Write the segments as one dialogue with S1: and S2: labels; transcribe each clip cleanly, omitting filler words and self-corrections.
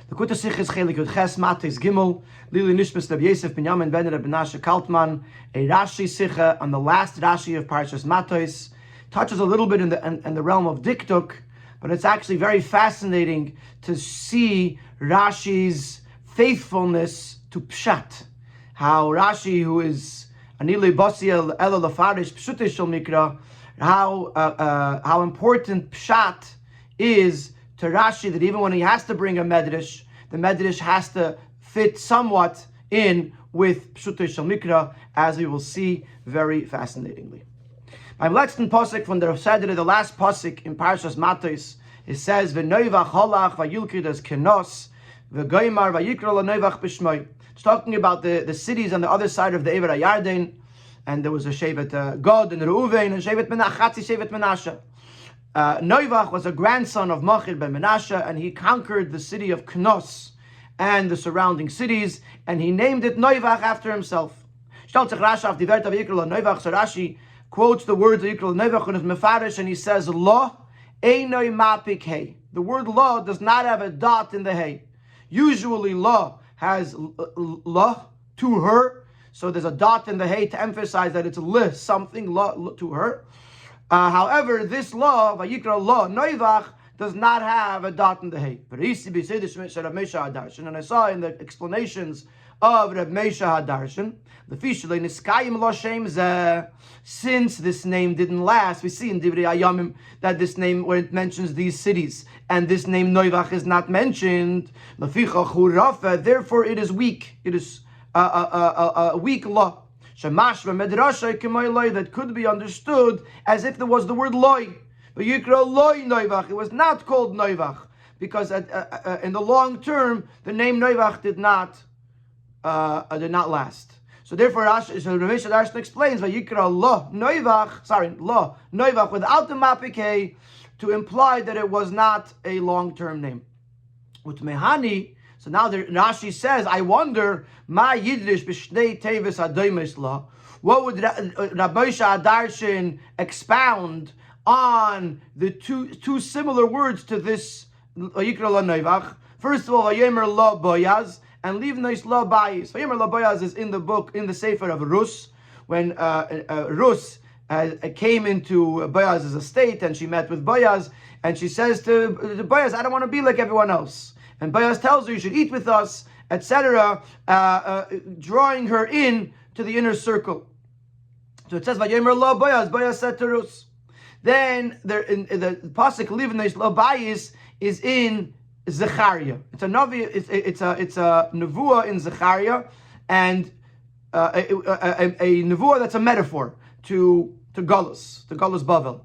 S1: The Kuta Sich is Chelek Yud Ches Matos Gimel Lili Nishmas Rabbi Yosef Ben Yamin Ben Rabbi Menashe Kaltman, a Rashi Sicha on the last Rashi of Parshas Matos. Touches a little bit in the realm of Diktuk, but it's actually very fascinating to see Rashi's faithfulness to Pshat. How Rashi, who is Anile Bosiel Ela Lafarish Pshutish Shel Mikra, how important Pshat is to Rashi, that even when he has to bring a medrash, the medrash has to fit somewhat in with Pshutish Shel Mikra, as we will see very fascinatingly. Beim letzten Pasuk from the Seder, the last Pasuk in Parshas Matos, it says, "V'noivach holach v'yilkid as kenos v'goymar v'yikra l'noivach b'shmoi." It's talking about the cities on the other side of the Ever HaYarden, and there was a Shevet Gad and Reuven and Shevet Menashe. Noivach was a grandson of Machir ben Menashe, and he conquered the city of Knos and the surrounding cities, and he named it Noivach after himself. So Rashi quotes the words of Yikra Noivach in his Mefarish, and he says, Lo einoi mapik hey. The word lo does not have a dot in the hey. Usually lo has lo to her, so there's a dot in the hey to emphasize that it's li, something lo to her. However, this law, Vayikra law, Noivach, does not have a dot in the hay. And I saw in the explanations of Reb Meisha Hadarshan, since this name didn't last, we see in Divrei Ayamim that this name, where it mentions these cities, and this name Noivach is not mentioned, therefore it is weak. It is a weak law. That could be understood as if there was the word loy. But Yikra loy Noivach. It was not called Noivach because in the long term the name Noivach did not last. So therefore, Ramesh Darshan explains Yikra lo Noivach without the mapike to imply that it was not a long-term name. Utmehani. So now the Rashi says, I wonder, Ma Yidrish b'shnei tevis adoimes la. What would Rabbi Moshe Hadarshan expound on the two similar words to this Yikra la Noivach? First of all, Vayemer la Boyaz and Livnais la Bayis. Vayemer la Boyaz is in the book, in the Sefer of Rus, when Rus came into Boyaz's estate and she met with Boyaz, and she says to Boyaz, I don't want to be like everyone else. And Boaz tells her, you should eat with us, etc., drawing her in to the inner circle. So it says, Vayemer lo Boaz, Boaz said to Rus. Then the pasuk Livnei lo Bayis is in Zechariah. It's a nevuah in Zechariah, and a nevuah that's a metaphor to Galus Bavel.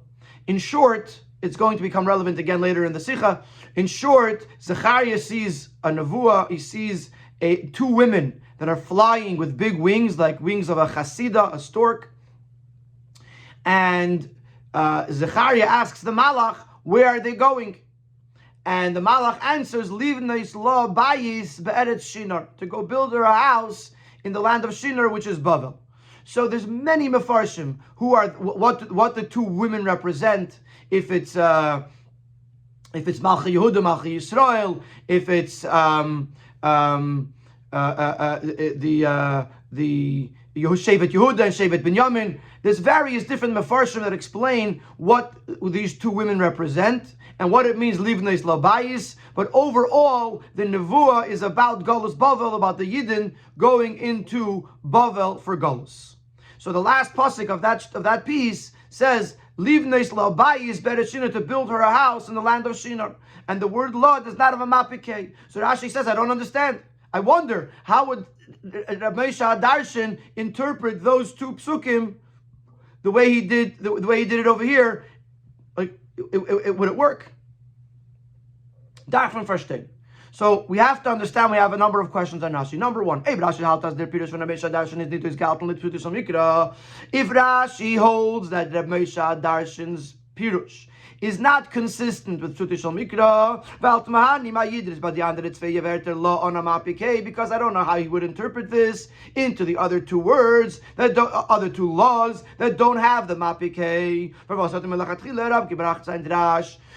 S1: In short, it's going to become relevant again later in the Sikha. In short, Zechariah sees a nevuah. He sees two women that are flying with big wings, like wings of a chasida, a stork. And Zechariah asks the malach, where are they going? And the malach answers, Livnais la bayis be'eretz Shinar, to go build her a house in the land of Shinar, which is Bavel. So there's many mefarshim who are what the two women represent. If it's Malchi Yehuda, Malchi Yisrael, if it's the Shevet Yehuda and Shevet Binyamin, there's various different mefarshim that explain what these two women represent and what it means Livnei Labayis. But overall, the nevuah is about Galus Bavel, about the Yidden going into Bavel for Galus. So the last pasuk of that piece says, Livnei Labayis Bereshina, to build her a house in the land of Shinar. And the word La does not have a mapike. So Rashi says, I don't understand. I wonder, how would Rabbi Moshe Hadarshan interpret those two psukim the way he did it over here? Like, would it work? Darfman verstehen. So we have to understand, we have a number of questions on Rashi. Number one, if Rashi holds that Rabbi Moshe Hadarshan's pirush is not consistent with Pshuti Shel Mikra, but the andere zwei Wörter lo on a mapike, because I don't know how he would interpret this into the other two words, other two laws that don't have the mapike.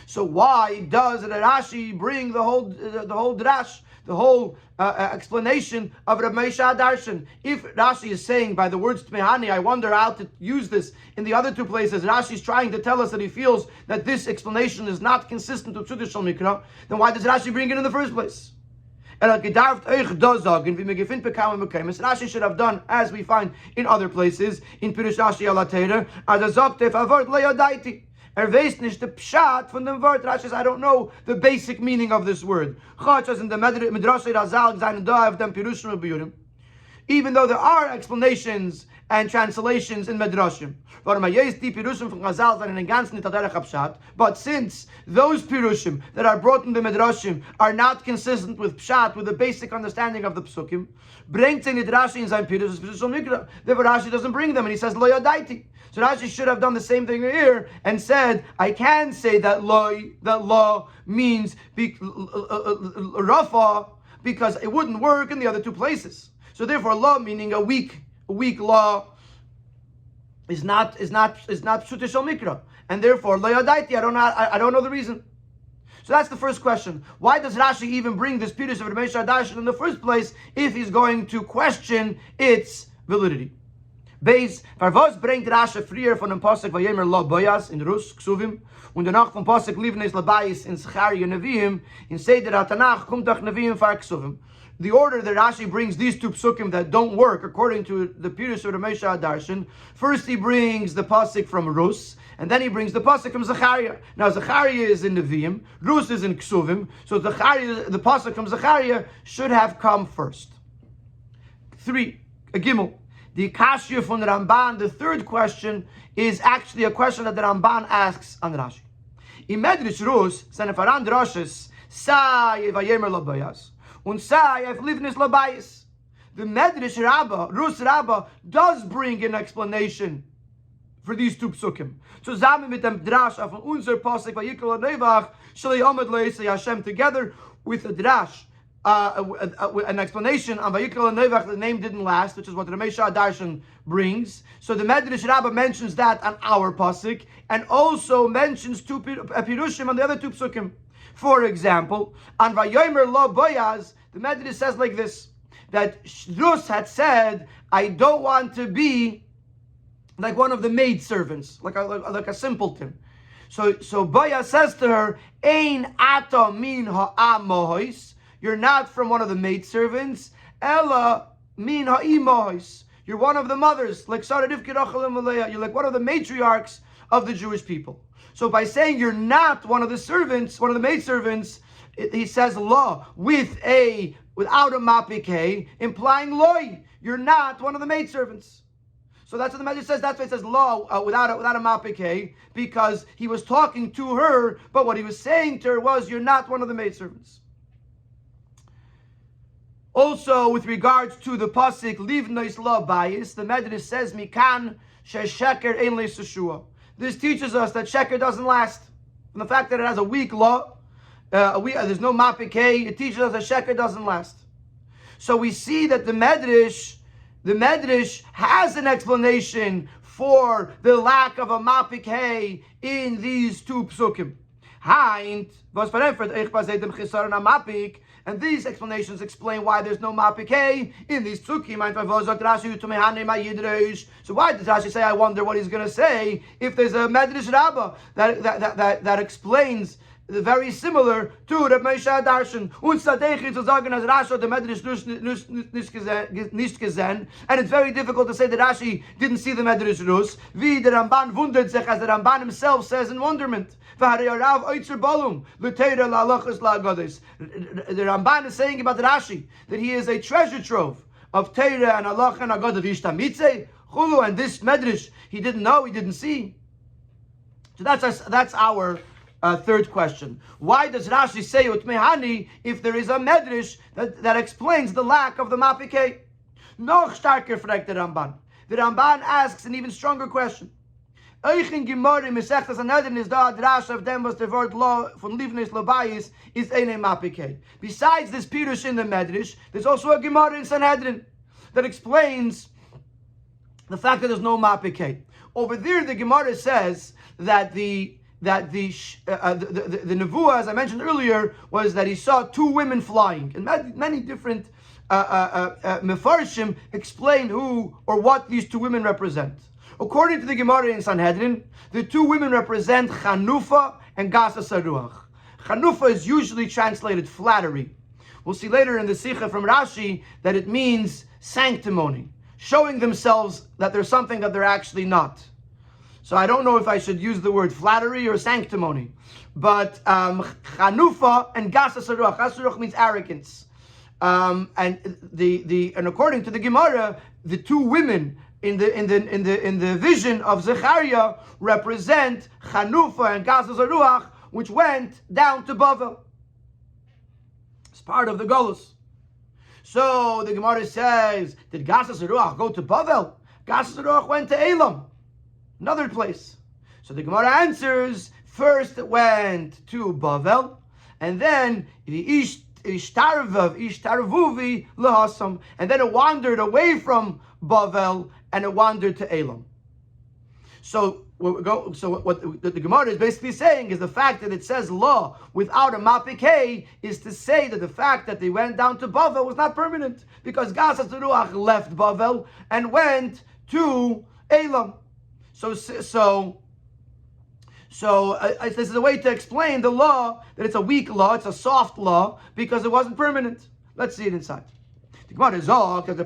S1: So why does Rashi bring the whole drash, the whole explanation of Rav Moshe Darshan? If Rashi is saying by the words Tmehani, I wonder how to use this in the other two places, Rashi is trying to tell us that he feels that this explanation is not consistent with Pshuti Shel Mikra, then why does Rashi bring it in the first place? Rashi should have done as we find in other places, in Pirush Rashi ala Teira, weiß nicht the pshat von dem Wort. Rashi says, I don't know the basic meaning of this word. Even though there are explanations and translations in Medrashim. But since those Pirushim that are brought in the Medrashim are not consistent with Pshat, with the basic understanding of the Psukim, bringt in Rashi in sein Pirush, therefore Rashi doesn't bring them, and he says, Lo Yadaiti. So Rashi should have done the same thing here and said, I can say that law means Rafa, because it wouldn't work in the other two places. So therefore, law meaning a weak law is not Pshuti Shel Mikra, and therefore lo yadaiti. I don't know the reason. So that's the first question. Why does Rashi even bring this Pirush of Rav Moshe Darshan in the first place if he's going to question its validity? Beis, Farvos bringt Rashi früher von dem Pasuk Vayemer lo boyas in Rus Ksuvim und danach vom Pasuk Livnes Labayis in Zechariah Neviim in Seder HaTanach kommt doch Neviim far Ksuvim. The order that Rashi brings these two psukim that don't work according to the Pirush of Moshe Darshan. First he brings the pasuk from Rus, and then he brings the pasuk from Zechariah. Now Zechariah is in Neviim, Rus is in Ksuvim, so the pasuk from Zechariah should have come first. 3, a gimel. The Kashya from the Ramban, the third question, is actually a question that the Ramban asks on Rashi. In Medrash Rus, seine Faran Droshes, Sai Vayemer lo boyas. Und say, I've lived in this labayis. The Medrash Rabbah, Rus Rabbah, does bring an explanation for these two psukim. So zusammen mit dem Drash of unser Pasuk Vayikol Nevach, Shalei Amad Leisei Hashem, together with a Drash, an explanation on Vayikol Nevach, the name didn't last, which is what Rav Moshe Darshan brings. So the Medrash Rabbah mentions that on our Pasuk, and also mentions two Pirushim on the other two psukim. For example, on Vayomer Lo Boyaz, the Medrash says like this, that Rus had said, I don't want to be like one of the maid servants, like a simpleton. So Boyaz says to her, Ein ata min ha'amohis, you're not from one of the maid servants, Ella min ha'imohis, you're one of the mothers, like Sarah Rivka Rachel and Leah, you're like one of the matriarchs of the Jewish people. So by saying you're not one of the servants, one of the maidservants, he says law without a mapike, implying loy. You're not one of the maidservants. So that's what the Medrash says. That's why it says law without a mapike, because he was talking to her, but what he was saying to her was, you're not one of the maidservants. Also, with regards to the pasuk livnois lo bayis, the Medrash says mikan shesheker ein le'seshua. This teaches us that sheker doesn't last. From the fact that it has a weak law, there's no mapikei, it teaches us that sheker doesn't last. So we see that the Medrash has an explanation for the lack of a mapikei in these two psukim. And these explanations explain why there's no mapikei in these psukim. So why does Rashi say, I wonder what he's going to say, if there's a Medrash Rabbah that explains very similar to Rav Moshe Darshan. And it's very difficult to say that Rashi didn't see the Medrash Rus. Wie der Ramban wundert sich, as the Ramban himself says in wonderment. The Ramban is saying about Rashi that he is a treasure trove of Torah and Halacha and Agadah. And this Medrash he didn't know, he didn't see. So that's our third question. Why does Rashi say Utmehani if there is a Medrash that explains the lack of the Mapikei? Noch starker fragt the Ramban. The Ramban asks an even stronger question. Eichin Gemara Mesechtas Sanhedrin is da Drash of them was the word law from Livnei Labayis is eine Mapike. Besides this Pirush in the Medrash, there's also a Gemara in Sanhedrin that explains the fact that there's no Mapike. Over there, the Gemara says that the Nevuah, as I mentioned earlier, was that he saw two women flying, and many different Mefarshim explain who or what these two women represent. According to the Gemara in Sanhedrin, the two women represent Chanufa and Gasa Saruach. Chanufa is usually translated flattery. We'll see later in the Sikha from Rashi that it means sanctimony, showing themselves that they're something that they're actually not. So I don't know if I should use the word flattery or sanctimony, but Chanufa and Gasa Saruach. Gasa Saruach means arrogance, and according to the Gemara, the two women in the vision of Zechariah represent Chanufa and Gasa Saruach, which went down to Bavel. It's part of the Golus. So the Gemara says, did Gasa Saruach go to Bavel? Gasa Saruach went to Elam, another place. So the Gemara answers, first it went to Bavel, and then the Ishtarvuvi Lahasam, and then it wandered away from Bavel and it wandered to Elam. So what the Gemara is basically saying is the fact that it says law without a mapikei is to say that the fact that they went down to Bavel was not permanent, because Gasa Saruach left Bavel and went to Elam. So this is a way to explain the law, that it's a weak law, it's a soft law, because it wasn't permanent. Let's see it inside. The Gemara says that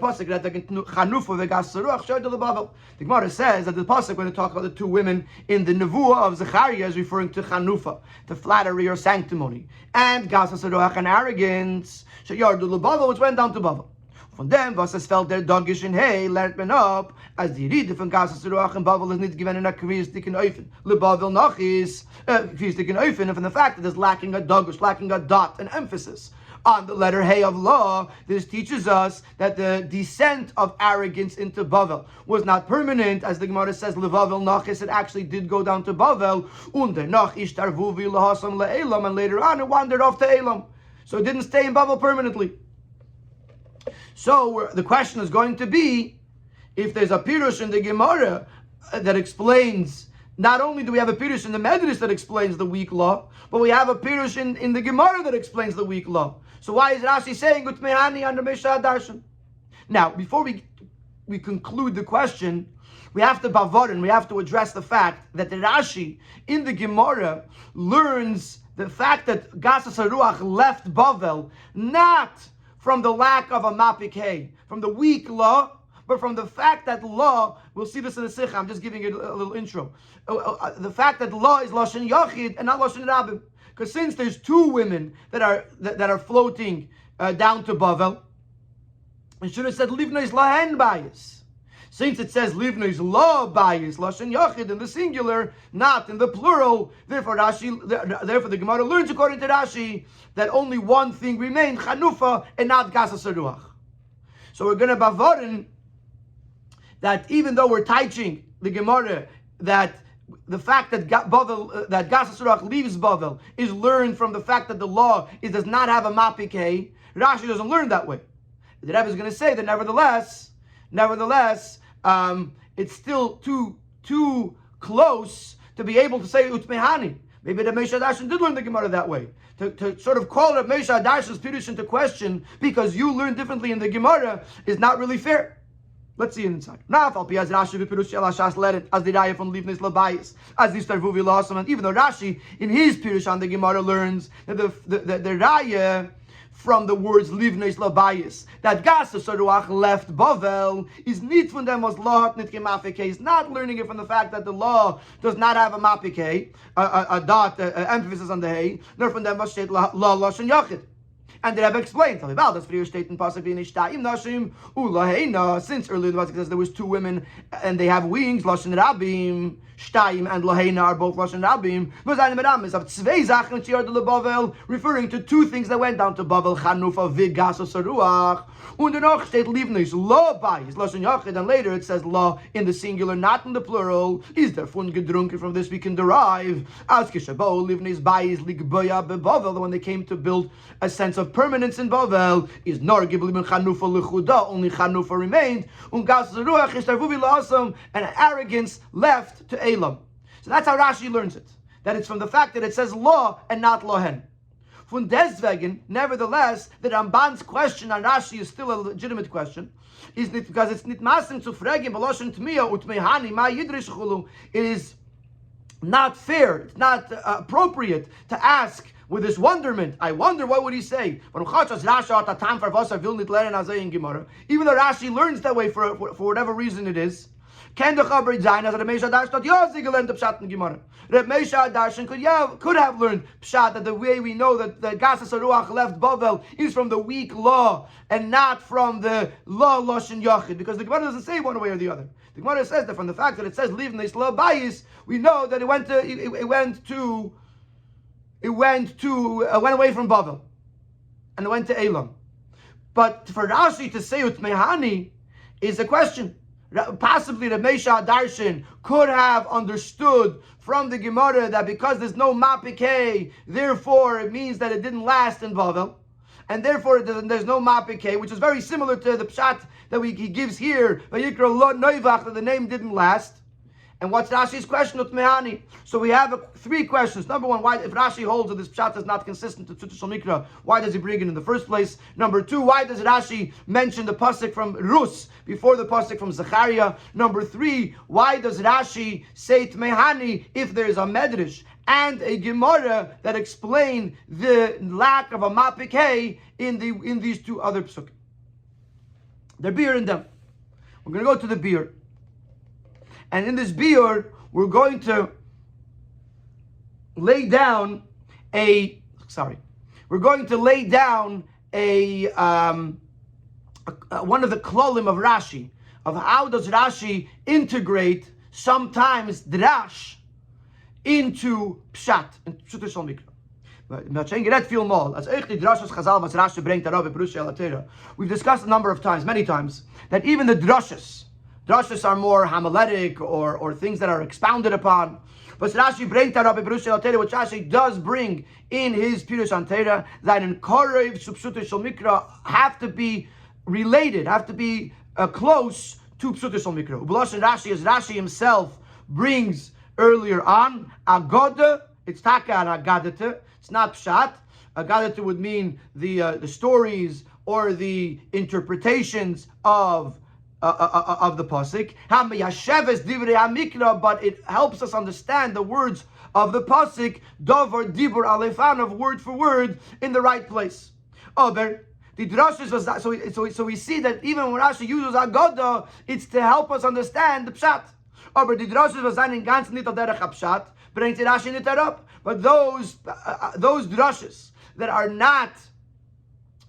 S1: the pasuk, when they talk about the two women in the Nevuah of Zechariah, is referring to Chanufa, to flattery or sanctimony, and Gasa Saruach and arrogance, which went down to Bavel. Von dem, was es fällt der Dogish in Hey, lernt man ab, als die Rede von Gasa Saruach and Bavel is nicht given in a Kriistik in Eufen. Le Bavel noch is, Kriistik in Eufen, and from the fact that there's lacking a Dogish, lacking a dot, an emphasis on the letter Hey of law, this teaches us that the descent of arrogance into Bavel was not permanent, as the Gemara says, Levavel Nachis, it actually did go down to Bavel, und nach Ishtarvuvi lahasam le'elam, and later on it wandered off to Elam. So it didn't stay in Bavel permanently. So the question is going to be, if there's a Pirush in the Gemara that explains, not only do we have a Pirush in the Medrash that explains the weak law, but we have a Pirush in the Gemara that explains the weak law. So why is Rashi saying Utmehani under Mesha Darshan? Now, before we conclude the question, we have to bavarin, we have to address the fact that the Rashi in the Gemara learns the fact that Gasa Saruach left Bavel not from the lack of a mapik, from the weak law, but from the fact that law, we'll see this in the Sikha, I'm just giving it a little intro. The fact that law is Lashon Yachid and not Lashon Rabbi. Because since there's two women that are floating down to Bavel, it should have said Livnois Lahen Bayis. Since it says Livnois La Bayis, Lashon Yachid in the singular, not in the plural, therefore the Gemara learns according to Rashi that only one thing remained, Chanufa, and not Gasa Saruach. So we're going to bavarin that even though we're teaching the Gemara that the fact that that Gasa Saruach leaves Bavel is learned from the fact that the law does not have a mapikei, Rashi doesn't learn that way. The Rebbe is going to say that nevertheless, it's still too close to be able to say Utmehani. Maybe the Mesha Darshan did learn the Gemara that way. To sort of call it Mesha Darshan's Pirush into question because you learn differently in the Gemara is not really fair. Let's see it inside. Now, as Rashi Pirush Shas let it as the Raya from Livnei Labayis, as the Starvuvi Lawsam, and even though Rashi in his Pirush on the Gemara learns that the Raya from the words Livnei Labayis, that Gasa Saruach left Bavel, is not from them was Lahat Nitke Mafike. He's not learning it from the fact that the law does not have a Mapike, a dot, emphasis on the Hey, nor from them was Shet La Lashon Yachid. And the Rebbe explains, since earlier in the Pasuk says there was two women and they have wings, Lashon Rabim, Shtayim and Laheina are both Lashon Rabim, referring to two things that went down to Bavel, Chanufa, Vigas, Saruach. Und danach steht Livnis, Lo Bayis, Lashon Yachid, and later it says Lo in the singular, not in the plural. Is there fun gedrunken? From this we can derive as Kishabo, Livnis, Bayis, Ligboya, Bebavel, when they came to build a sense of permanence in Bavel, is Nor Giblim Chanufa Lechuda, only Chanufa remained, und Gas Saruach, Ishtarvuvi Lasam, and arrogance left to Elam. So that's how Rashi learns it. That it's from the fact that it says Lo and not Lohen. Von deswegen, nevertheless, the Ramban's question on Rashi is still a legitimate question. Is it because it's nit masim zu fragen beloshen tmia utmehani ma yidrish chulu. It is not fair. It's not appropriate to ask with this wonderment. I wonder what would he say. Even though Rashi learns that way for whatever reason it is. Reb Meisha Darshan could have learned Pshat that the way we know that the Gasas Aruach left Bavel is from the weak law and not from the law Loshen Yachid, because the Gemara doesn't say one way or the other. The Gemara says that from the fact that it says leave this law Bayis, we know that it went away from Bavel and it went to Elam. But for Rashi to say Utmehani is a question. Possibly the Meisha Darshan could have understood from the Gemara that because there's no Mapikei, therefore it means that it didn't last in Bavel, and therefore there's no Mapikei, which is very similar to the Pshat that he gives here, Vayikra Lo Noivach, that the name didn't last. And what's Rashi's question? Utmehani. So we have three questions. Number one, why, if Rashi holds that this pshat is not consistent to Tzutishal Mikra, why does he bring it in the first place? Number two, why does Rashi mention the pasuk from Rus before the pasuk from Zechariah? Number three, why does Rashi say Tmehani if there is a medrash and a Gemara that explain the lack of a mapikei in these two other psukim? They're beer in them. We're going to go to the beer. And in this biur, we're going to lay down one of the klolim of Rashi, of how does Rashi integrate sometimes drash into pshat, into Pshuto Mikra. We've discussed a number of times, many times, that even the drashas are more homiletic or things that are expounded upon. But Rashi brings that up in Pirush Al Torah, which Rashi does bring in his Pirush Al Torah, that in Korev Pshuto Mikra have to be related, have to be close to Pshuto Mikra. Ubalosh Rashi, as Rashi himself brings earlier on, Agoda, it's Taka and Agadata, it's not Pshat. Agadata would mean the stories or the interpretations of the pasuk, but it helps us understand the words of the pasuk, davar dibur alefan, of word for word in the right place. The drashas was that, so we see that even when Rashi uses agoda, it's to help us understand the pshat. Aber the drashas was in ganz nit derech pshat, brings Rashi nit up. But those drashas that are not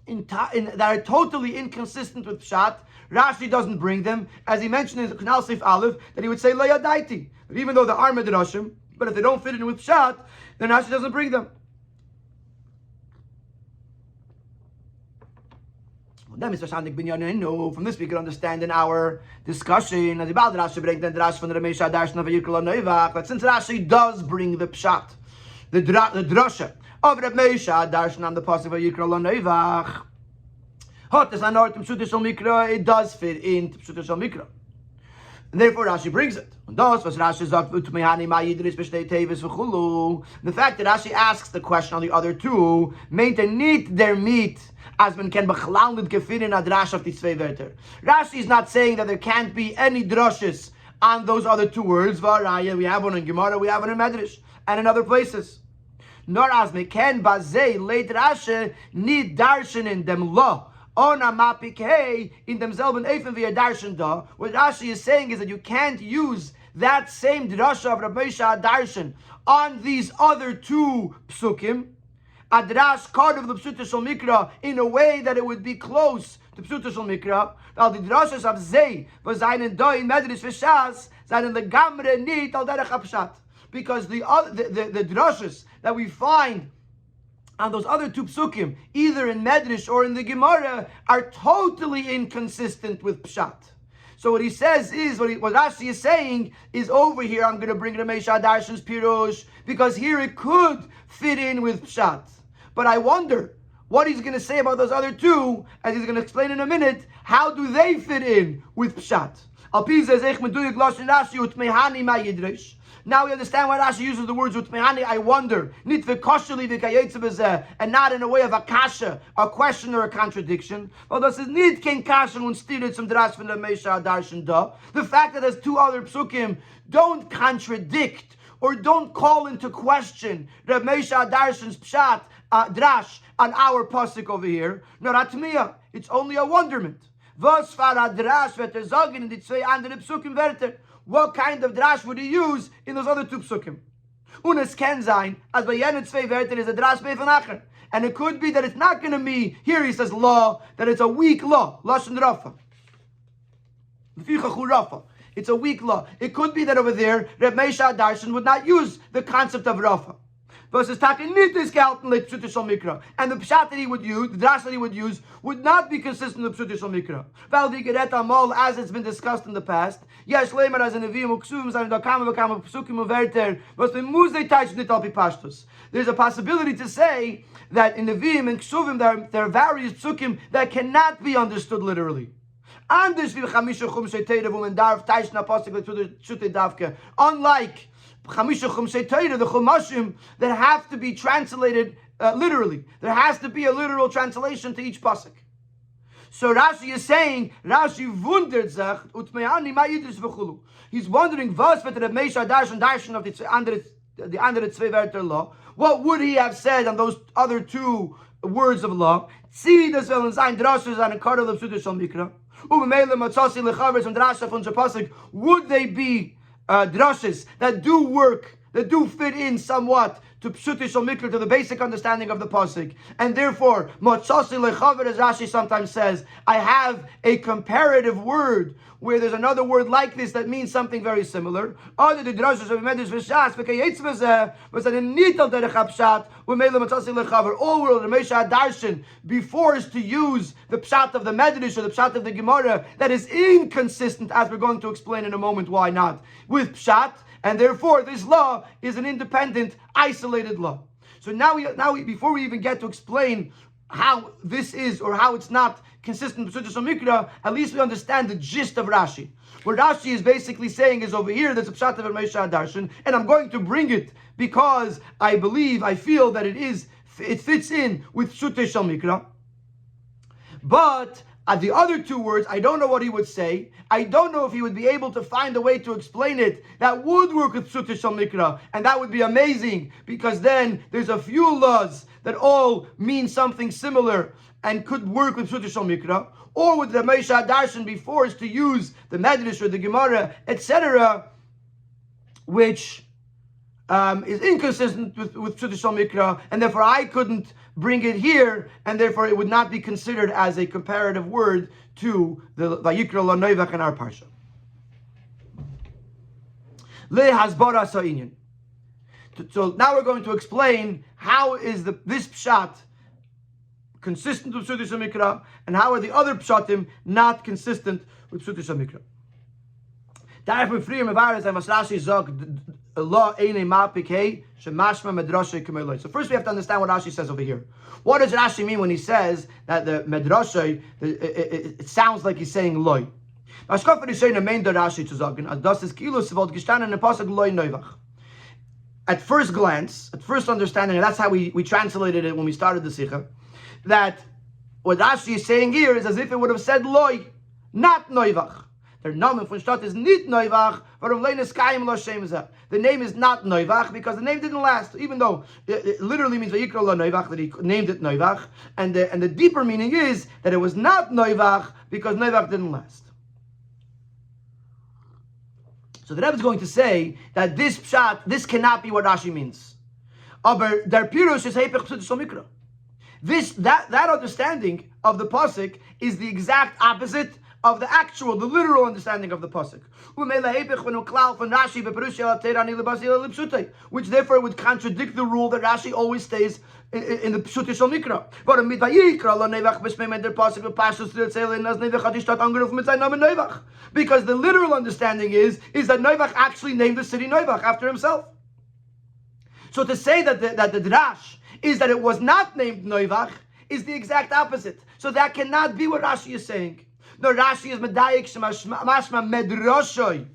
S1: that are totally inconsistent with pshat, Rashi doesn't bring them, as he mentioned in Knal Sif Aleph, that he would say Lo Yadaiti. But even though they are Medrashim, but if they don't fit in with Pshat, then Rashi doesn't bring them. From this we can understand in our discussion, as Rashi brings the Rashi from the Ramesha Darshan of Yikra Noivach, that since Rashi does bring the Pshat, the Drasha of Ramesha Darshan on the pasuk of Yikra Noivach, it does fit into Pshuto Mikra. And therefore Rashi brings it. The fact that Rashi asks the question on the other two, meint niet der meat as men ken beglaundet gefinnen a drash of die zwei Wörter. Rashi is not saying that there can't be any drashes on those other two words. We have one in Gemara, we have one in Medrash, and in other places. Nor as me ken bazei leit Rashi nit darshan in dem law. Ona mapikei in themselves even via darshan da. What Rashi is saying is that you can't use that same drasha of Rabbi Moshe darshan on these other two psukim, Adrash card of the Pshuta Shal Mikra in a way that it would be close to Pshuta Shal Mikra. While the drashes of Zei was seinen Doi Medrash V'Shas seinen Legamre Nit Al Derech HaPshat. Because the drashes that we find on those other two psukim, either in Medrash or in the Gemara, are totally inconsistent with Pshat. So what he says is, what Rashi is saying is over here, I'm going to bring Ramei Shadarshan's Pirush, because here it could fit in with Pshat. But I wonder what he's going to say about those other two, as he's going to explain in a minute. How do they fit in with Pshat? Now we understand why Rashi uses the words utmehani. I wonder, and not in a way of a kasha, a question or a contradiction. Well, this is nit kein kasha und stirit zum drash von der Mesha darshan da. The fact that there's two other psukim don't contradict or don't call into question the Mesha darshan's pshat drash on our pasuk over here. No, atmiya. It's only a wonderment. Was far drash wird sagen in die zwei andere psukim werter. What kind of drash would he use in those other two psukim? Und es kann sein, as bei jenen zwei Wörter is a drash bei von acher. And it could be that it's not going to be, here he says law, that it's a weak law. Lashon rafa. It's a weak law. It could be that over there, Reb Meisha Darshan would not use the concept of rafa. Versus taken nitis gehalten like Pshuta Shal Mikra. And the pshat that he would use, the drash that he would use, would not be consistent with Pshuta Shal Mikra. Val di geret amal, as it's been discussed in the past. Yes, lemer as in Nevi'im uksuvim zayin da kama v'kama psukim uverter, was the muzei taish nit al pi pashtus. There's a possibility to say that in Nevi'im and ksuvim there are various psukim that cannot be understood literally. Anders wie chamisha chumshei teirav umen darf taish na pasuk le Pshuta davke. Unlike Chamisha Chumshei Torah, the Chumashim that have to be translated literally. There has to be a literal translation to each pasuk. So Rashi is saying, Rashi wundert sich, utmeani ma yidrish v'chulu. He's wondering, was wird der Meisha Darshan of the andere zwei Wörter law? What would he have said on those other two words of law? Zieh das sollen sein drashes an a Karel of Pshuta Shal Mikra. Ubemele matzasi lechavers und drasha von pasuk. Would they be drashes that do work, that do fit in somewhat to Pshuta Shal Mikra, to the basic understanding of the pasuk, and therefore matzasi lechaver, as Rashi sometimes says, I have a comparative word where there's another word like this that means something very similar. Other the drashes of Medrash v'Shas v'kayetz v'zeh was that in nital derech hapshat u'meila matzasi lechaver. All world the Meisha Darshan be forced to use the pshat of the Medrash or the pshat of the Gemara that is inconsistent, as we're going to explain in a moment why not, with pshat. And therefore, this law is an independent, isolated law. So now, before we even get to explain how this is or how it's not consistent with Pshuta Shal Mikra, at least we understand the gist of Rashi. What Rashi is basically saying is over here, there's a pshat of Meisha Darshan, and I'm going to bring it because I feel that it fits in with Pshuta Shal Mikra. But the other two words, I don't know what he would say. I don't know if he would be able to find a way to explain it that would work with Pshuta Shal Mikra, and that would be amazing, because then there's a few laws that all mean something similar and could work with Pshuta Shal Mikra. Or would the Meisha Darshan be forced to use the Medrash or the Gemara, etc., which is inconsistent with Pshuta Shal Mikra, and therefore I couldn't bring it here, and therefore it would not be considered as a comparative word to the Vayikra Lo Noivach in our parsha. Le Hasbara Sa'inyan. So now we're going to explain how is this pshat consistent with Pshuta Shal Mikra, and how are the other pshatim not consistent with Pshuta Shal Mikra. So first we have to understand what Rashi says over here. What does Rashi mean when he says that the medrasha, it sounds like he's saying loy? At first glance, at first understanding, and that's how we translated it when we started the Sikha, that what Rashi is saying here is as if it would have said loy, not noivach. The name von Stadt is nicht Neuvach, warum leines Kaim lo Shem zeh. The name is not Neuvach because the name didn't last, even though it literally means Vayikra lo Neuvach, that he named it Neuvach, and the deeper meaning is that it was not Neuvach because Neuvach didn't last. So the Rebbe is going to say that this pshat, this cannot be what Rashi means. Aber der Pirush is Hepech Psutis Mikra. That understanding of the pasuk is the exact opposite of the the literal understanding of the pasuk, which therefore would contradict the rule that Rashi always stays in the Pshuti Shal Mikra. Because the literal understanding is that Neivach actually named the city Neivach after himself. So to say that the drash is that it was not named Neivach is the exact opposite. So that cannot be what Rashi is saying. No, Rashi is medayik mashma medroshoy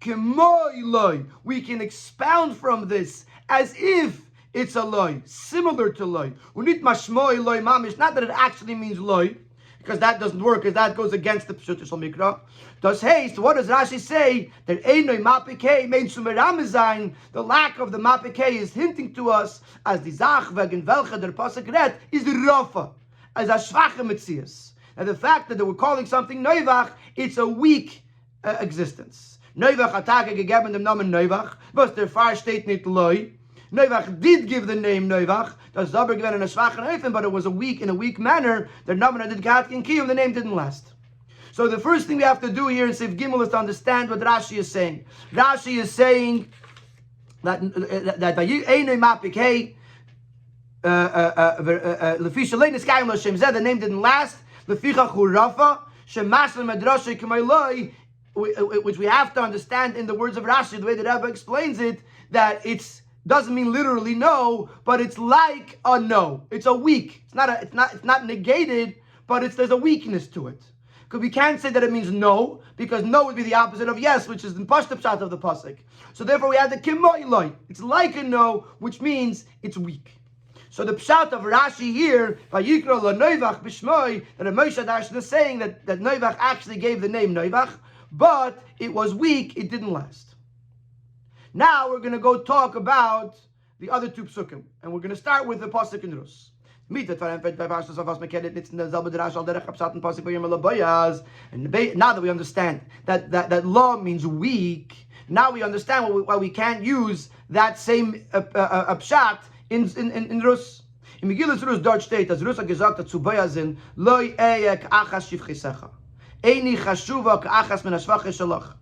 S1: k'moy loy. We can expound from this as if it's a loy, similar to loy. Unit mashmoy loy mamish. Not that it actually means loy, because that doesn't work, because that goes against the Pshuti Shal Mikra. Does haste? What does Rashi say? That einoi mapikei means sumeramizayin. The lack of the mapikei is hinting to us as the zach vegen velcha der pasuk red is the rafa, as a schwache mitzias. And the fact that they were calling something Neivach, it's a weak existence. Neivach atake gegeben dem Namen Neivach, was der Far steht nicht loy. Neivach did give the name Neivach, das Zaber given in a schwachen Eifen, but it was in a weak manner. The Namen did gat in Kiyum, the name didn't last. So the first thing we have to do here in Sif Gimel is to understand what Rashi is saying. Rashi is saying that Einoi Mapik Hey, Lefi Shalei Niskayim L'Shem Zeh, the name didn't last. Leficha Churafa, Shemasel Medrashe K'mayloi, which we have to understand in the words of Rashi, the way the Rabbi explains it, that it's doesn't mean literally no, but it's like a no. It's a weak. It's not negated, but there's a weakness to it. Because we can't say that it means no, because no would be the opposite of yes, which is the pashta pshat of the pasuk. So therefore we have the kimoiloi. It's like a no, which means it's weak. So the pshat of Rashi here, Vayikra la Neivach b'shmoi, that Moshe Darshan is saying that Neivach actually gave the name Neivach, but it was weak, it didn't last. Now we're going to go talk about the other two psukim, and we're going to start with the pasuk in Rus. And now that we understand that law means weak, now we understand why we can't use that same pshat in Rus. In Megillas Rus dort steht, dass Rus gesagt hat zu Boazin, loy eyek achas shivchisecha, eini chashuva k'achas min hashvachei shalach.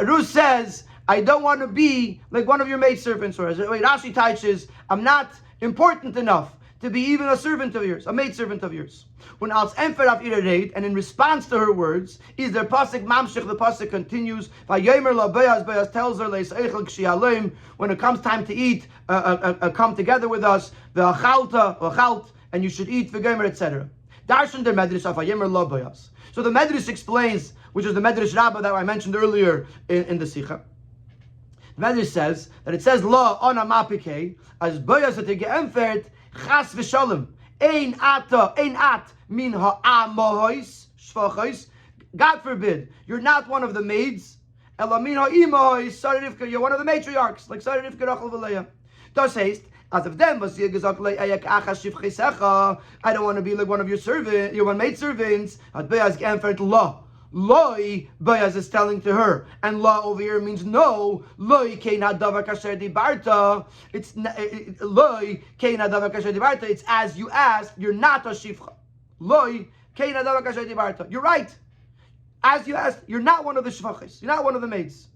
S1: Rus says, I don't want to be like one of your maidservants, or as Rashi teaches, I'm not important enough to be even a servant of yours, a maidservant of yours. When als enfer af ihre Rede, and in response to her words, is their pasuk mamshich, the pasuk continues, vayomer la Boaz, Boaz tells her, leis eichel k'shialem, when it comes time to eat, come together with us, v'achalt, and you should eat, v'gomer, etc. Darshan der medrash af vayomer la Boaz. So the medrash explains, which is the medrash Rabbi that I mentioned earlier in the Sikha. The medrash says that it says la on a mapike, as Boaz hat geempfert, Chas v'shalom, ein at min ha'amohos shvachos. God forbid, you're not one of the maids. Ela min ha'imohos Sarah Rivka, you're one of the matriarchs, like Sarah Rivka, Rachel v'Leah. Das heißt, as of them was gesagt le'ayek achas shivchisecha. I don't want to be like one of your servants, your one maidservants. At Boaz geantwortet la. Loi, Boaz is telling to her, and la over here means no. Loi kein hadavar kasher dibarta. It's loi kein hadavar kasher dibarta. It's as you asked. You're not a shifcha. Loi kein hadavar kasher dibarta. You're right. As you asked, you're not one of the shvachis. You're not one of the maids.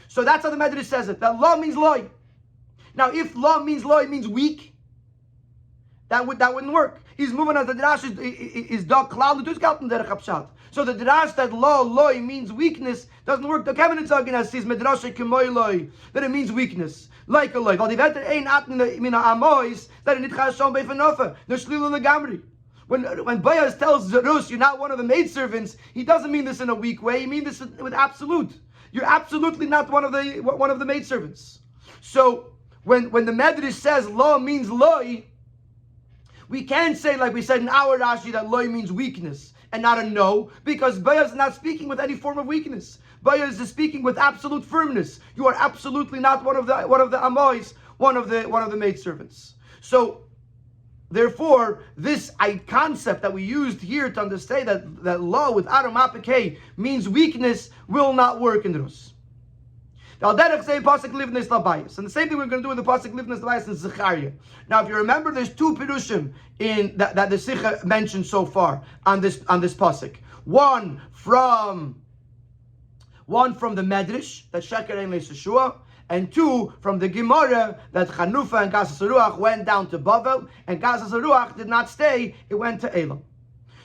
S1: So that's how the Medrash says it. That law means loi. Now, if law means loi means weak, that wouldn't work. He's moving as the drash is dog cloud the galten derech hapshat. So the drash that loi means weakness doesn't work. The cabinet talking as says medrash kemoy loi, that it means weakness, like a loi. Weil die Werte ein at mina amois that it nit chashon beifanofa. The shlilu legamri. When Boaz tells Rus, you're not one of the maidservants, he doesn't mean this in a weak way. He means this with absolute. You're absolutely not one of the maidservants. So when the Medrash says law means loi, we can't say, like we said in our Rashi, that loy means weakness and not a no, because Boaz is not speaking with any form of weakness. Boaz is speaking with absolute firmness. You are absolutely not one of the amois, one of the maidservants. So, therefore, this concept that we used here to understand that law with aramapike means weakness will not work in the Rus. The Alderech say pasuk livnes labayis, and the same thing we're going to do with the pasuk livnes labayis in Zechariah. Now, if you remember, there's two pirushim in that the Sikha mentioned so far on this pasuk. One from the Medrash that Sheker Ein Leishua, and two from the Gemara that Chanufa and Gasas Ruach went down to Bavel, and Gasas Ruach did not stay; it went to Elam.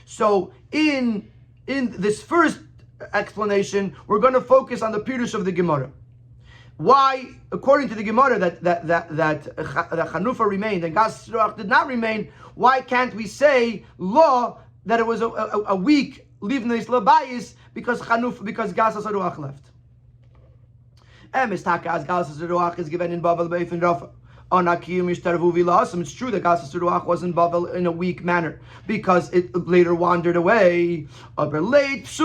S1: So in this first explanation, we're going to focus on the pirush of the Gemara. Why, according to the Gemara, that Chanufa remained and Gasas Ruach did not remain? Why can't we say law that it was a week livneis labayis because Gasas Ruach left? As Gasas Ruach is given in Bavel Beifin Rafa. It's true that Gasas Ruach was in Bavel in a weak manner because it later wandered away. But if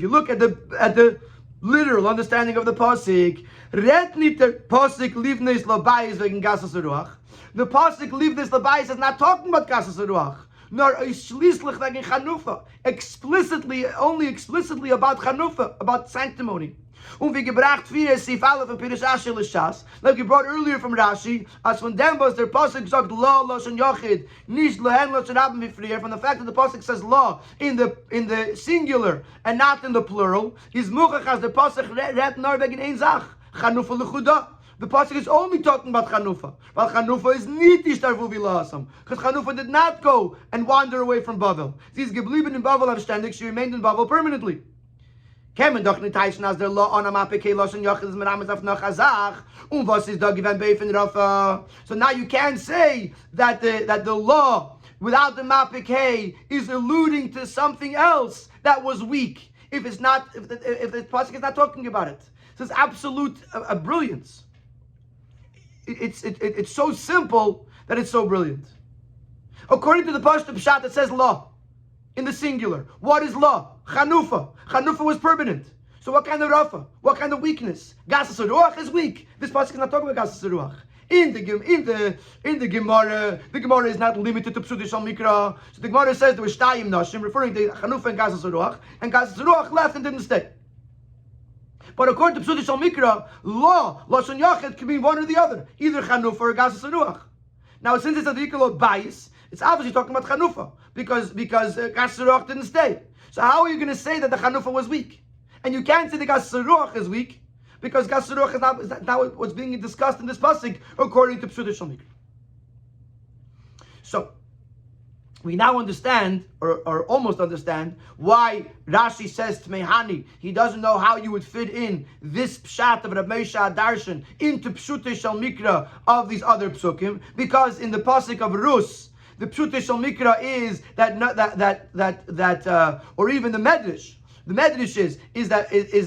S1: you look at the literal understanding of the pasuk, the pasuk livneis labayis is not talking about Gasas Ruach, nor only explicitly about Chanufa, about sanctimony. Like we brought earlier from Rashi, as von dem was der pasuk sagt la loshen yachid, nicht lehen loshen rabim bifrier, from the fact that the pasuk says law in the singular and not in the plural, is muchach as the pasuk red nor wegen ein zach Chanufa lechuda. The pasuk is only talking about Chanufa, while Chanufa is nicht ishtarvu vilasam, because Chanufa did not go and wander away from Bavel. She's geblieben in Bavel avständig, she remained in Bavel permanently. So now you can say that the law without the mapik hay is alluding to something else that was weak. If the pasuk is not talking about it, so it's absolute brilliance. It's so simple that it's so brilliant. According to the Pashto Pshat, it says law in the singular. What is law? Chanufa. Chanufa was permanent. So what kind of rafa? What kind of weakness? Gasas Ruach is weak. This pasuk is not talking about Gasas Ruach. In the Gemara, the Gemara is not limited to Psutish al Mikra. So the Gemara says there were Shtayim Nashim, referring to Chanufa and Gasas Ruach, and Gasas Ruach left and didn't stay. But according to Psutish al Mikra, law, Lashon Yachid, can be one or the other, either Chanufa or Gasas Ruach. Now, since it's a vehicle of bias, it's obviously talking about Chanufa because Gasas Ruach didn't stay. So how are you going to say that the Chanufa was weak? And you can't say the Gasas Ruach is weak because Gasas Ruach is not what's being discussed in this pasuk according to Psutish al Mikra. So we now understand, or almost understand, why Rashi says to Mehani, he doesn't know how you would fit in this pshat of Rabbi Moshe Darshan into Psutish al Mikra of these other psukim, because in the pasuk of Rus, the Psutish al Mikra is or even the Medrash. The Medrash is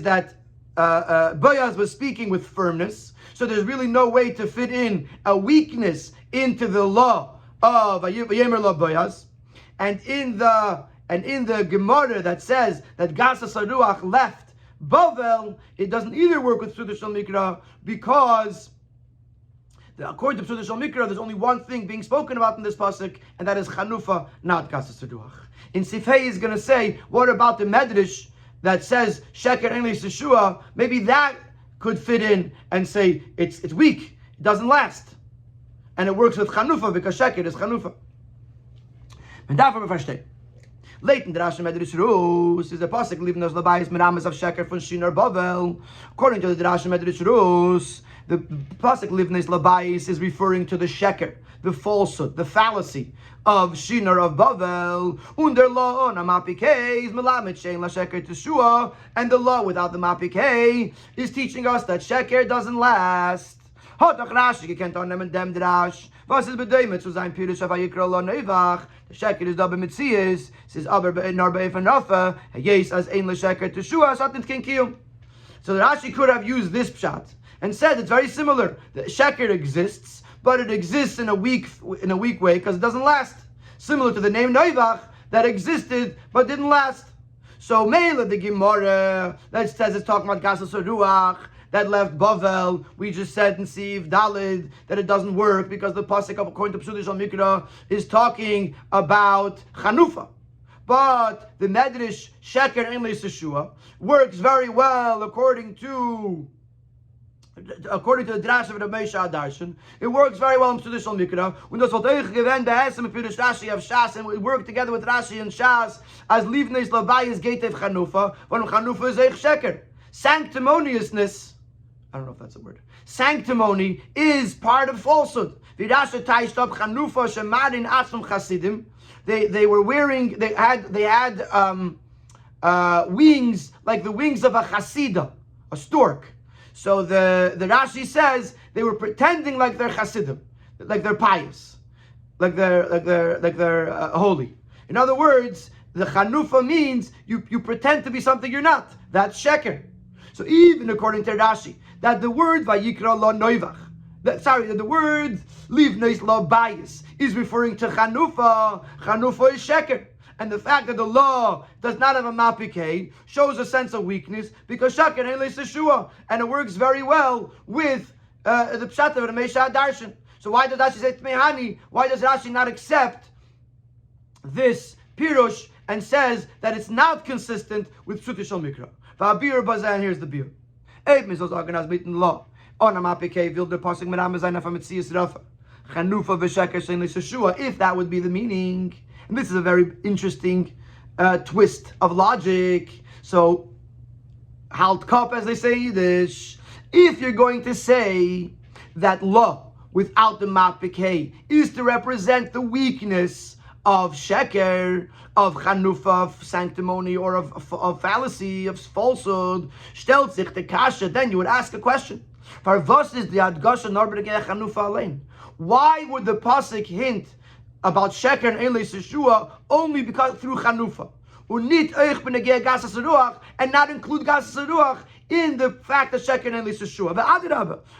S1: that Boaz was speaking with firmness, so there's really no way to fit in a weakness into the law of Vayemer lo Boaz, and in the Gemara that says that Gasas Ruach left Bavel, it doesn't either work with Psutish al Mikra because according to Psutish al Mikra, there's only one thing being spoken about in this pasuk, and that is Chanufa, not Gasas Ruach. In Sifhei is going to say, what about the Medrash that says Sheker Ein Leishua? Maybe that could fit in and say it's weak, it doesn't last, and it works with Chanufa because Sheker is Chanufa. And therefore we verstehen. Late in the Rashi Medrash Rus is the pasuk livnos labayis merames of Sheker von Shinar Bavel. According to the Rashi Medrash Rus, the pasuk livnes labayis is referring to the sheker, the falsehood, the fallacy of Shinar of Bavel. Under law on mapikei is melamed shein la sheker teshua, and the law without the mapikei is teaching us that sheker doesn't last. Hotach Rashi gekent on dem drash. Was is bedeutet zu sein Pirush auf Yikra lo Neivach? The sheker is dabei mitzias. Says aber nar beifan Rafa. Yes, as ein le sheker teshua satin kinkiyum. So the Rashi could have used this pshat and said it's very similar. The sheker exists, but it exists in a weak way because it doesn't last. Similar to the name Neivach that existed but didn't last. So Mela the Gemara that says it's talking about Gasas Ruach that left Bavel, we just said in Siv Dalid that it doesn't work because the pasuk according to Psutish al Mikra is talking about Chanufa. But the Medrash Sheker Ein Leis Yeshua works very well according to the Drash of the Moshe Darshan. It works very well in traditional Mikra. When das Volteuch gewend behessen mit Rashi of Shas, and we work together with Rashi and Shas as Livneis Labayis Getev Chanufa, when Chanufa is Eich Sheker. Sanctimoniousness, I don't know if that's a word. Sanctimony is part of falsehood. Virasha taished up Chanufa Shemarin Atzum Chasidim. They were wearing, they had wings like the wings of a chasida, a stork. So the Rashi says they were pretending like they're chasidim, like they're pious, like they're holy. In other words, the chanufa means you pretend to be something you're not. That's sheker. So even according to Rashi, that the word vayikra lo noivach, the word livneis lo bias is referring to chanufa. Chanufa is sheker. And the fact that the law does not have a mapikei shows a sense of weakness, because sheker ein leis Yeshua, and it works very well with the pshat of the Moshe Darshan. So why does Rashi say Tmehani? Why does Rashi not accept this pirush and says that it's not consistent with Pshuti Shel Mikra? Va'abir bazan, here's the beer. Eight mizos organized bitten law. On a mapikei vil the pasuk meram zayin from Mitzias Rafa. Chanufa v'sheker ein leis Yeshua. If that would be the meaning. And this is a very interesting twist of logic. So, halt kop, as they say in Yiddish. If you're going to say that law without the mapik hey is to represent the weakness of sheker, of chanufa, of sanctimony, or of fallacy, of falsehood, stellt sich the kasha, then you would ask a question. Why would the pasuk hint about sheker and ein leis Yeshua only because through chanufa, and not include gasas ruach in the fact that sheker and ein leis Yeshua?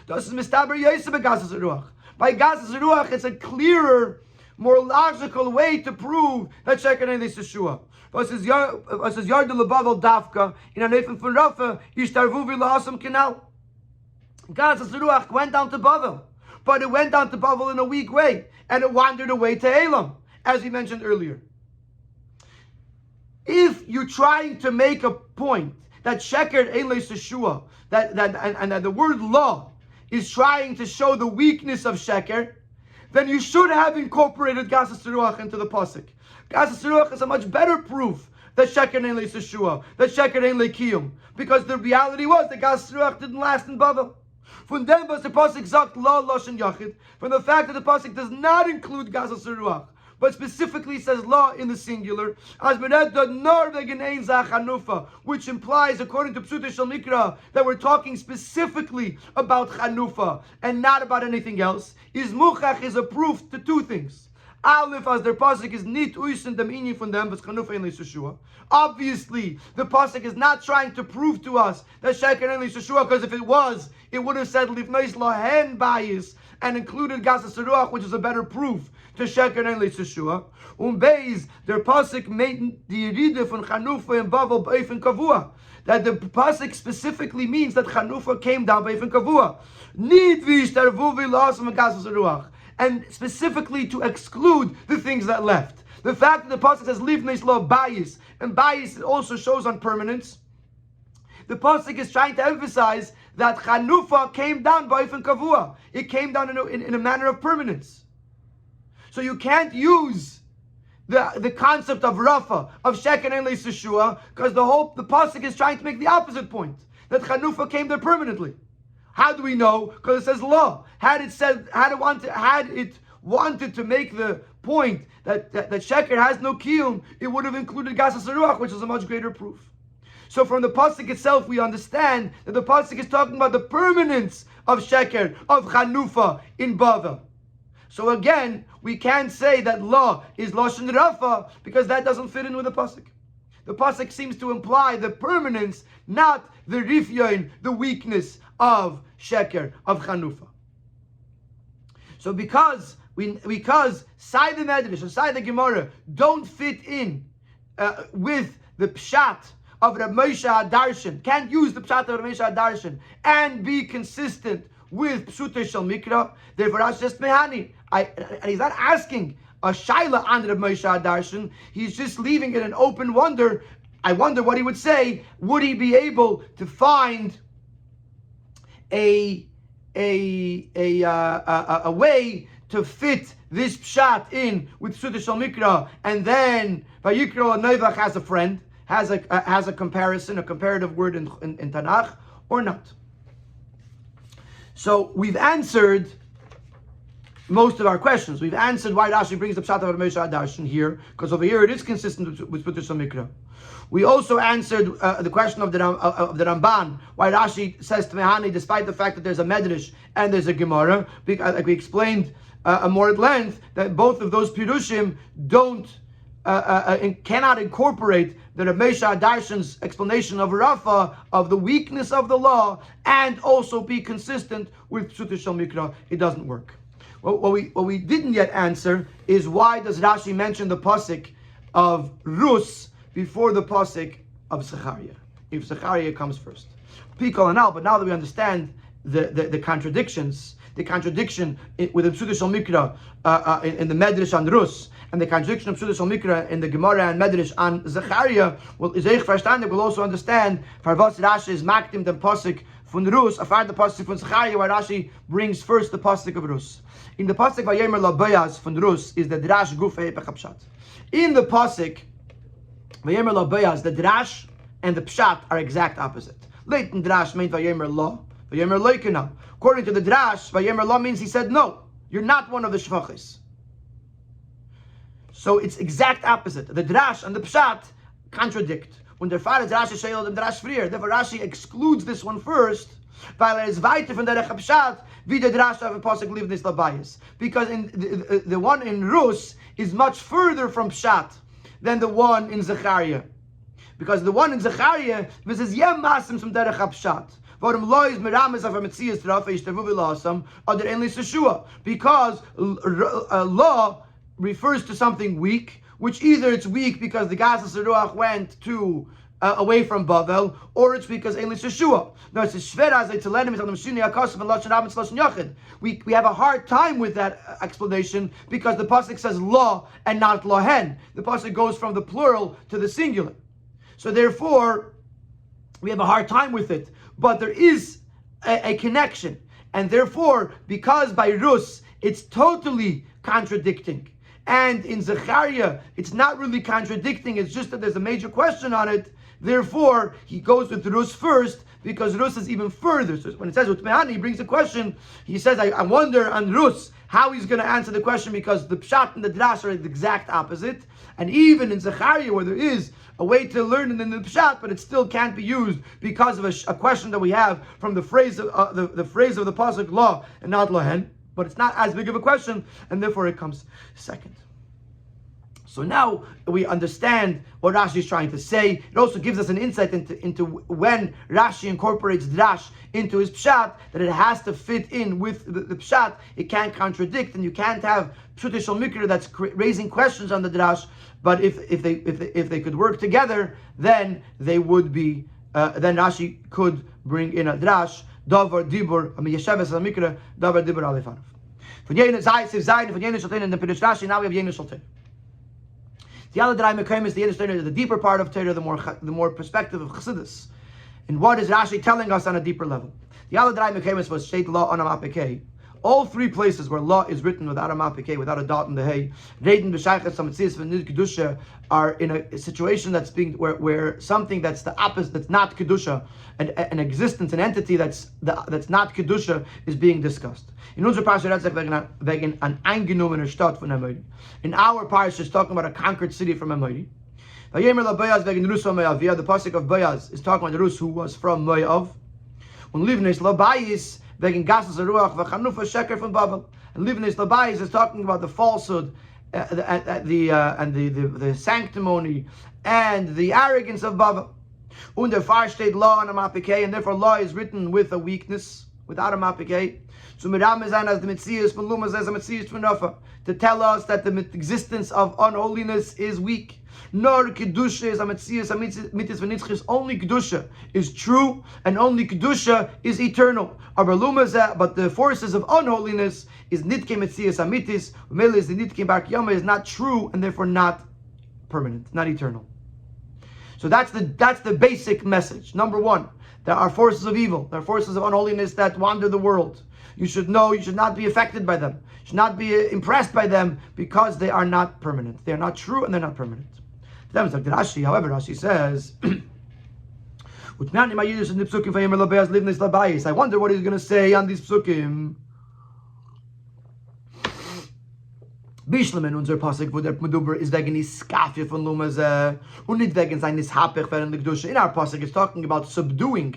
S1: Das ist mistaber yosef gasas ruach. By gasas ruach, it's a clearer, more logical way to prove that sheker and ein leis Yeshua. Was is yard the lebavel dafka in a nefem von Rafa yishtarvu v'lahasam canal. Gasas ruach went down to Bavel. But it went down to Bavel in a weak way, and it wandered away to Elam, as we mentioned earlier. If you're trying to make a point that sheker ein leis Yeshua, that the word law is trying to show the weakness of sheker, then you should have incorporated gasas ruach into the pasuk. Gasas ruach is a much better proof that sheker ein leis Yeshua, that sheker ein lekiyum, because the reality was that gasas ruach didn't last in Bavel. From them was the pasuk sagt la loshen yachid. From the fact that the pasuk does not include gasas ruach, but specifically says law in the singular, as nor v'genein zachanufa, which implies, according to Pshuti Shel Mikra, that we're talking specifically about chanufa and not about anything else. Is muchach is a proof to two things. Aleph, as their pasuk is nit uisen dem inyan from them, but chanufa ein leis Yeshua. Obviously, the pasuk is not trying to prove to us that sheker ein leis Yeshua, because if it was, it would have said livneis lohen bayis and included gasas ruach, which is a better proof to sheker ein leis Yeshua. Beis, their pasuk made the yerida from chanufa and bavel b'eifin kavua. That the pasuk specifically means that chanufa came down b'eifin kavua. Nid v'yishtarvu v'lasam gasas ruach, and specifically to exclude the things that left. The fact that the pasuk says livneis lo bayis, and bayis also shows on permanence. The pasuk is trying to emphasize that chanufa came down b'eifin kavua. It came down in a manner of permanence. So you can't use the concept of rafa, of sheker ein leis Yeshua, because the pasuk is trying to make the opposite point, that chanufa came there permanently. How do we know? Because it says law. Had it wanted to make the point that sheker has no kiyum, it would have included gasas ruach, which is a much greater proof. So from the pasuk itself, we understand that the pasuk is talking about the permanence of sheker, of chanufa in Bavel. So again, we can't say that law is loshen rafa, because that doesn't fit in with the pasuk. The pasuk seems to imply the permanence, not the rifyon, the weakness of sheker, of chanufa. So because side the medrash and side the Gemara don't fit in with the pshat of Rabbi Moshe Darshan, can't use the pshat of Rabbi Moshe Darshan and be consistent with Pshuti Shel Mikra, therefore Rashi says Mehani. And he's not asking a shaila on Reb Moshe Darshan. He's just leaving it an open wonder. I wonder what he would say. Would he be able to find a way to fit this pshat in with Pshuta Shel Mikra, and then Vayikra Neivach has a friend, has a comparison, a comparative word in Tanakh, or not? So we've answered most of our questions. We've answered why Rashi brings the pshat of Moshe Darshan here, because over here it is consistent with Pshuta Shel Mikra. We also answered the question of the Ramban, why Rashi says to Mehani, despite the fact that there's a Medrash and there's a Gemara, like we explained more at length, that both of those Pirushim cannot incorporate the Reb Moshe Darshan's explanation of Rafa, of the weakness of the law, and also be consistent with Pshuta Shel Mikra. It doesn't work. What we didn't yet answer is, why does Rashi mention the pasuk of Rus before the pasuk of Zechariah, if Zechariah comes first? Pikol and now, but now that we understand the contradictions, the contradiction with the Pshuta Shel Mikra in the Medrash on Rus, and the contradiction of Pshuta Shel Mikra in the Gemara and Medrash on Zechariah, well, we'll also understand Farvas Rashi is makdim the pasuk from Rus, afar the pasuk from Zechariah, why Rashi brings first the pasuk of Rus. In the pasuk Vayemer Labayaz from Rus is the Drash Gufei Pechabshat. In the pasuk Vayemer Labayaz, the Drash and the Pshat are exact opposite. Leighton Drash means Vayemer La, Vayemer Loikena. According to the Drash, Vayemer La means he said, no, you're not one of the Shvachis. So it's exact opposite. The Drash and the Pshat contradict. When their father Drash is Shayel, the Drash Frier. Therefore Rashi excludes this one first, weil is weiter von der Pshat, wie der Drash of Pasuk Livnis Labayas. Because in the one in Rus is much further from Pshat than the one in Zechariah. Because the one in Zechariah is Yem Masim from Derech HaPshat. Warum lo is merames auf Metzias drauf ist der Vuvilasam oder ähnlich Yeshua? Because law refers to something weak, which either it's weak because the Gazas Ruach went to away from Bavel, or it's because Eilis Yeshua. No, it's shver as to let him on the Mashini Akasav and Lashon Rabin Lashon Yachid. We have a hard time with that explanation because the pasuk says law and not lohen. The pasuk goes from the plural to the singular, so therefore we have a hard time with it. But there is a connection, and therefore, because by Rus it's totally contradicting, and in Zechariah it's not really contradicting, it's just that there's a major question on it. Therefore, he goes with Rus first, because Rus is even further. So when it says Utmeani, he brings a question. He says, I wonder on Rus how he's going to answer the question, because the Pshat and the Drash are the exact opposite. And even in Zechariah, where there is a way to learn it in the Pshat, but it still can't be used because of a question that we have from the phrase of the phrase of the pasuk law and not lohen. But it's not as big of a question, and therefore it comes second. So now we understand what Rashi is trying to say. It also gives us an insight into when Rashi incorporates Drash into his Pshat, that it has to fit in with the Pshat. It can't contradict, and you can't have Pshuta Shel Mikra that's raising questions on the Drash. But if they could work together, then they would be. Then Rashi could bring in a Drash. Davar Dibur, Yesheves Mikra, Davar Dibur Alefanav. Von Yenes Zaitziv Zayin, von Yenes Shaltein, and the Pirush Rashi. Now we have Yenes Shaltein. The other Drai Mekayim is the understanding of the deeper part of Torah, the more perspective of Chassidus. And what is Rashi telling us on a deeper level? The other Drai Mekayim was Sheit Law on Amapikei. All three places where law is written without a mapike, without a dot in the hay, Reiden b'shaychet samitzias v'nid kedusha, are in a situation that's being where something that's the opposite, that's not kedusha, an existence, an entity that's not kedusha is being discussed. In unserer Parsha wegen an eingenommene Stadt von Emory. In our Parsha is talking about a conquered city from Emory. The pasuk of Boaz is talking about the Rus who was from Moav. When Livnes Labayis wegen Gasas Ruach v'chanufa sheker from Babel, and Livnes Labayis is talking about the falsehood, the sanctimony and the arrogance of Babel. Under far steht law and amapike, and therefore law is written with a weakness. without a mapike. So Miramazan as the Metzius from Luma says a Metzius from Rafa to tell us that the existence of unholiness is weak. Nor kedusha is a Metzius mitzvah v'nitzchis. Only kedusha is true, and only kedusha is eternal. But the forces of unholiness is nitke Metzius amitis. Umele is the nitke bar kiyama is not true and therefore not permanent, not eternal. So that's the basic message. Number one, there are forces of evil. There are forces of unholiness that wander the world. You should know you should not be affected by them. You should not be impressed by them because they are not permanent. They are not true and they're not permanent. Rashi, however, Rashi says, I wonder what he's going to say on these psukim. Bishlemen unser Pasuk, wo der Meduber ist wegen Iskafje von Lumase und nicht wegen seines Hapech während der Kedusha. In our Pasuk, it's talking about subduing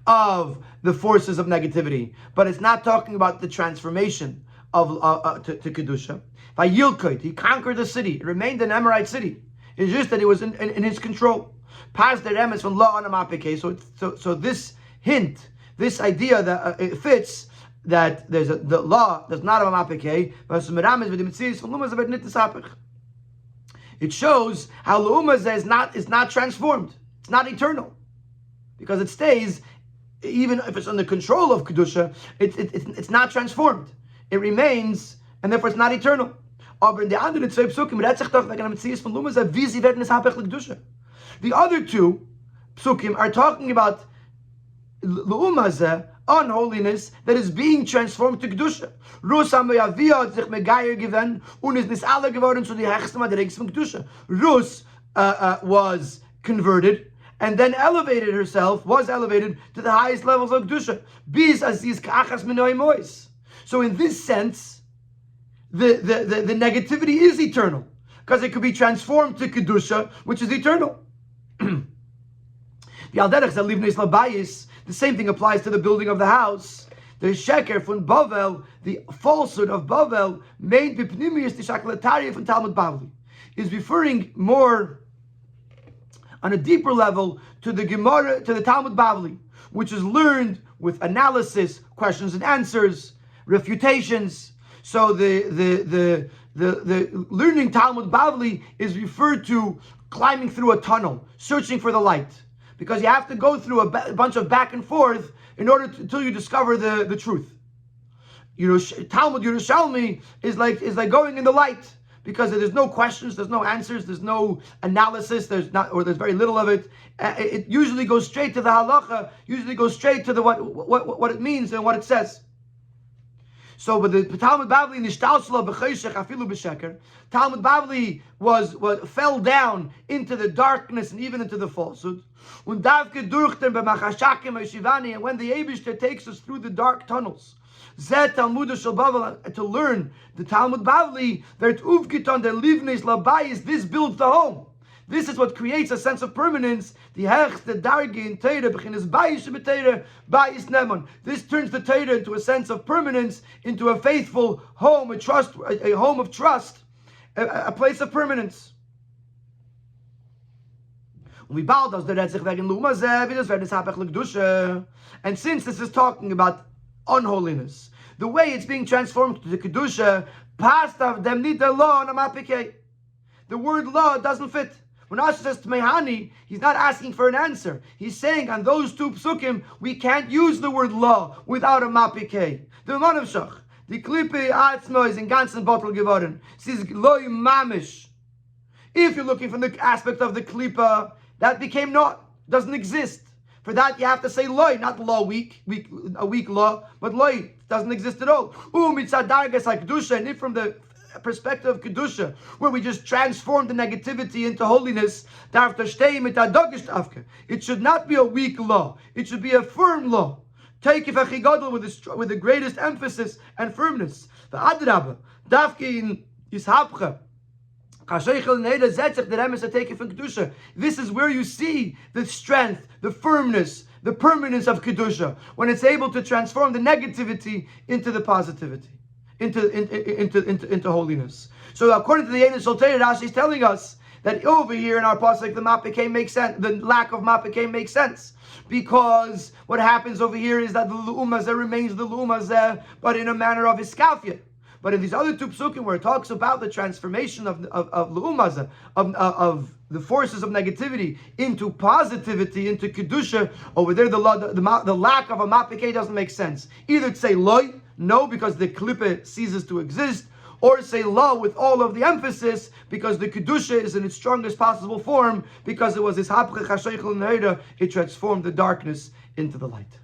S1: of the forces of negativity, but it's not talking about the transformation of to Kedusha. By Yilkoit, he conquered the city. It remained an Amorite city. It's just that it was in his control. Past the remes from law on a mapike. So this hint, this idea that it fits that the law does not have a mapike, but it shows how Lu'umazeh is not transformed. It's not eternal. Because it stays, even if it's under control of Kedusha, it's not transformed. It remains, and therefore it's not eternal. The other two psukim are talking about Lu'umazeh, unholiness that is being transformed to Kedusha. Rus was converted and then was elevated to the highest levels of Kedusha. So in this sense, the negativity is eternal, because it could be transformed to Kedusha, which is eternal. The same thing applies to the building of the house. The sheker from Bavel, the falsehood of Bavel, made b'pnimius the shaklatari from Talmud Bavli, is referring more on a deeper level to the Gemara, to the Talmud Bavli, which is learned with analysis, questions and answers, refutations. So the learning Talmud Bavli is referred to climbing through a tunnel, searching for the light, because you have to go through a bunch of back and forth in order until you discover the truth. Talmud Yerushalmi is like going in the light, because there's no questions, there's no answers, there's no analysis, there's very little of it. It usually goes straight to the halacha, usually goes straight to the what it means and what it says. So, but the Talmud Bavli nishtalsula b'chayshech afilu b'sheker. Talmud Bavli fell down into the darkness and even into the falsehood. Und davke durchten b'machashakim ha'shivani, and when the Eibishter takes us through the dark tunnels, zeh Talmud shel Bavel, to learn the Talmud Bavli, that uvkiton der livnes labayis, this builds the home. This is what creates a sense of permanence. The hech, the darge in Torah, b'chinas bayis b'Torah, bayis nemon. This turns the Torah into a sense of permanence, into a faithful home, a home of trust, a place of permanence. And since this is talking about unholiness, the way it's being transformed to the Kedusha, past of them need the law on a mapike. The word law doesn't fit. When Rashi says Tmehani, he's not asking for an answer. He's saying on those two psukim, we can't use the word law without a mapike. The manavshach, the klippe atzmo is in ganzen bottle geworden. Says loy mamish. If you're looking from the aspect of the klipa, that became not, doesn't exist. For that you have to say loy, not law weak law, but loy doesn't exist at all. Mitzadargas like kedusha, and if from the perspective of kedusha, where we just transform the negativity into holiness, it should not be a weak law. It should be a firm law. Take if with the greatest emphasis and firmness. The adraba, dafke ishapcha. This is where you see the strength, the firmness, the permanence of Kedusha, when it's able to transform the negativity into the positivity, into holiness. So according to the Ein Shel Torah, Rashi is telling us that over here in our pasuk the mapikei makes sense. The lack of mapikei makes sense because what happens over here is that the lu'umazeh remains the lu'umazeh, but in a manner of iskafia. But in these other two psukim where it talks about the transformation of lu'umazeh, of the forces of negativity into positivity, into kedusha, over there the lack of a mapikei doesn't make sense. Either to say loy, no, because the klippe ceases to exist, or say la with all of the emphasis because the kedusha is in its strongest possible form because it was this hapchech hasheichel neira, it transformed the darkness into the light.